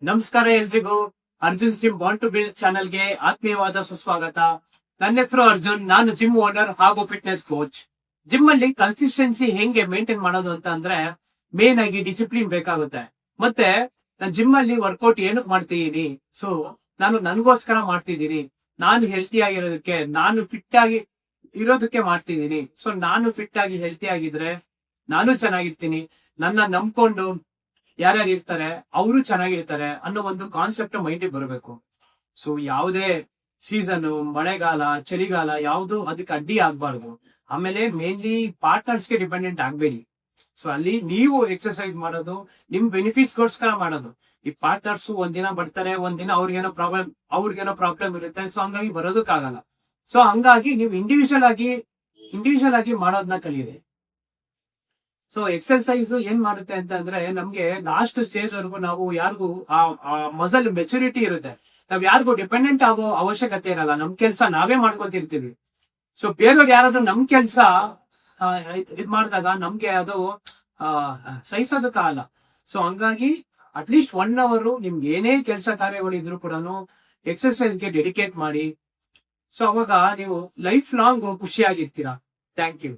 ನಮಸ್ಕಾರ ಎಲ್ರಿಗೂ. Arjun gym bond to build ಚಾನೆಲ್ಗೆ ಆತ್ಮೀಯವಾದ ಸುಸ್ವಾಗತ. ನನ್ನ ಹೆಸರು ಅರ್ಜುನ್. ನಾನು ಜಿಮ್ ಓನರ್ ಹಾಗೂ ಫಿಟ್ನೆಸ್ ಕೋಚ್. ಜಿಮ್ ಅಲ್ಲಿ ಕನ್ಸಿಸ್ಟೆನ್ಸಿ ಹೆಂಗೆ ಮೇಂಟೈನ್ ಮಾಡೋದು ಅಂತ ಅಂದ್ರೆ ಮೇನ್ ಆಗಿ ಡಿಸಿಪ್ಲಿನ್ ಬೇಕಾಗುತ್ತೆ. ಮತ್ತೆ ನಾನು ಜಿಮ್ ಅಲ್ಲಿ ವರ್ಕೌಟ್ ಏನಕ್ಕೆ ಮಾಡ್ತಿದೀನಿ, ಸೊ ನಾನು ನನ್ಗೋಸ್ಕರ ಮಾಡ್ತಿದ್ದೀನಿ. ನಾನು ಹೆಲ್ತಿ ಆಗಿರೋದಕ್ಕೆ, ನಾನು ಫಿಟ್ ಆಗಿ ಇರೋದಕ್ಕೆ ಮಾಡ್ತಿದ್ದೀನಿ. ಸೊ ನಾನು ಫಿಟ್ ಆಗಿ ಹೆಲ್ತಿ ಆಗಿದ್ರೆ ನಾನು ಚೆನ್ನಾಗಿರ್ತೀನಿ. ನನ್ನ ನಂಬ್ಕೊಂಡು ಯಾರ್ಯಾರು ಇರ್ತಾರೆ ಅವರು ಚೆನ್ನಾಗಿರ್ತಾರೆ ಅನ್ನೋ ಒಂದು ಕಾನ್ಸೆಪ್ಟ್ ಮೈಂಡ್ ಬರಬೇಕು. ಸೊ ಯಾವುದೇ ಸೀಸನ್, ಮಳೆಗಾಲ, ಚಳಿಗಾಲ ಯಾವುದು ಅದಕ್ಕೆ ಅಡ್ಡಿ ಆಗ್ಬಾರ್ದು. ಆಮೇಲೆ ಮೇನ್ಲಿ ಪಾರ್ಟ್ನರ್ಸ್ಗೆ ಡಿಪೆಂಡೆಂಟ್ ಆಗ್ಬೇಡಿ. ಸೊ ಅಲ್ಲಿ ನೀವು ಎಕ್ಸರ್ಸೈಸ್ ಮಾಡೋದು ನಿಮ್ ಬೆನಿಫಿಟ್ಸ್ ಗೋಸ್ಕರ ಮಾಡೋದು. ಈ ಪಾರ್ಟ್ನರ್ಸ್ ಒಂದಿನ ಬರ್ತಾರೆ, ಒಂದಿನ ಅವ್ರಿಗೇನೋ ಪ್ರಾಬ್ಲಮ್ ಇರುತ್ತೆ. ಸೊ ಹಂಗಾಗಿ ಬರೋದಕ್ಕಾಗಲ್ಲ. ಸೊ ಹಂಗಾಗಿ ನೀವು ಇಂಡಿವಿಜುವಲ್ ಆಗಿ ಮಾಡೋದನ್ನ ಕಲೀರಿ. ಸೊ ಎಕ್ಸರ್ಸೈಸ್ ಏನ್ ಮಾಡುತ್ತೆ ಅಂತ ಅಂದ್ರೆ ನಮ್ಗೆ ಲಾಸ್ಟ್ ಸ್ಟೇಜ್ ವರೆಗೂ ನಾವು ಯಾರಿಗೂ ಆ ಮಸಲ್ ಮೆಚುರಿಟಿ ಇರುತ್ತೆ. ನಾವ್ ಯಾರಿಗೂ ಡಿಪೆಂಡೆಂಟ್ ಆಗೋ ಅವಶ್ಯಕತೆ ಇರಲ್ಲ. ನಮ್ ಕೆಲ್ಸ ನಾವೇ ಮಾಡ್ಕೊತಿರ್ತೀವಿ. ಸೊ ಬೇರೆಯವ್ರು ಯಾರಾದ್ರೂ ನಮ್ ಕೆಲ್ಸ ಇದ್ ಮಾಡಿದಾಗ ನಮ್ಗೆ ಅದು ಸಹಿಸೋದಕ್ಕಾಗಲ್ಲ. ಸೊ ಹಂಗಾಗಿ ಅಟ್ಲೀಸ್ಟ್ 1 hour ನಿಮ್ಗೆ ಏನೇ ಕೆಲಸ ಕಾರ್ಯಗಳಿದ್ರು ಕೂಡ ಎಕ್ಸರ್ಸೈಸ್ಗೆ ಡೆಡಿಕೇಟ್ ಮಾಡಿ. ಸೊ ಅವಾಗ ನೀವು ಲೈಫ್ ಲಾಂಗ್ ಖುಷಿಯಾಗಿರ್ತೀರಾ. Thank you.